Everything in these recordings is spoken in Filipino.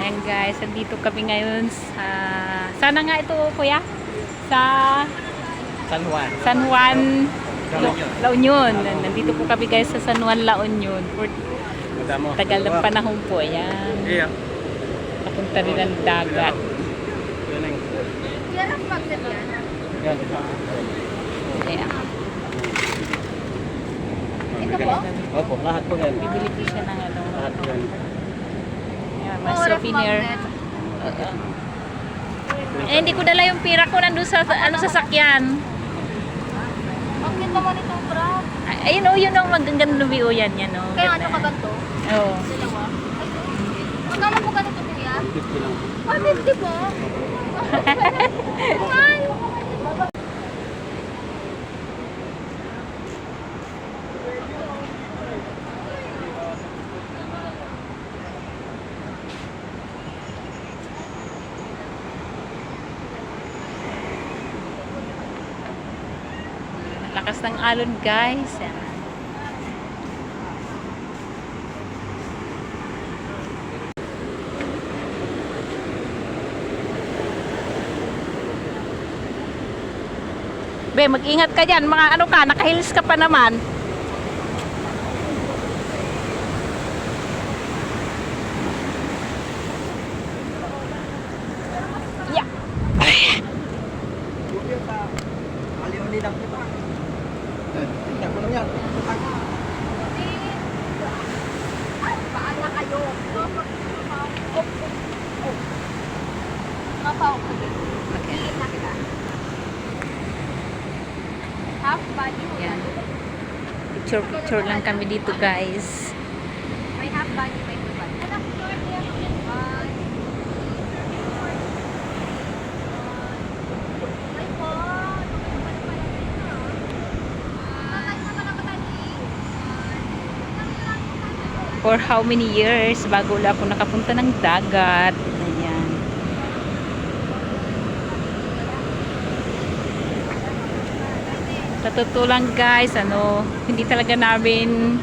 Ayan guys, andito kami ngayon sa... Sana nga ito kuya? Sa... San Juan. San Juan, La Union. La Union. Nandito po kami guys sa San Juan, La Union. For Madamo. tagal ng panahon po. Ayan. Iya. Papunta rin ang dagat. Yan ang. Yan ang magnet yan. Yan. Ayan. Ito po? Opo, lahat po yan. Bibili po siya ng ano. Lahat po yan. Ayan, mga More of souvenir. magnet. Eh, hindi ko dala yung pira ko nandun sa ano sasakyan. Ang ganda mo nitong bra. Ayun o, yun ang magaganda view yan. Yan o. Kaya ano ka ganito? Oo. Dalawa? Ay, magkano po ganito kuya? 50 lang. 150 po? Ay, Lakas ng alon guys. Yan. Be, mag-ingat ka dyan. Mga ano ka, naka-heels ka pa naman. Yeah. Aliw-ali lang kita. Tingnan ko lang yan. paan na kayo? Mapaw ko din. Okay. Iit na kita. Half body mo Yan. yan. Picture lang kami dito guys. May half body, may full body. Anak, short yan. One. Ay po. For how many years bago ulit ako nakapunta ng dagat. Ayan. Sa totoo lang guys, ano, hindi talaga namin,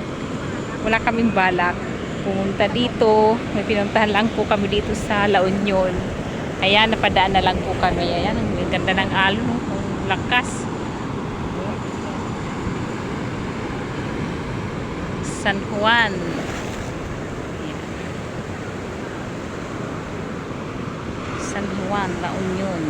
wala kaming balak pumunta dito. May pinuntahan lang po kami dito sa La Union. Ayan, napadaan na lang po kami. Ayan, ang ganda ng alon, ang lakas. San Juan. Ayan. San Juan, La Union.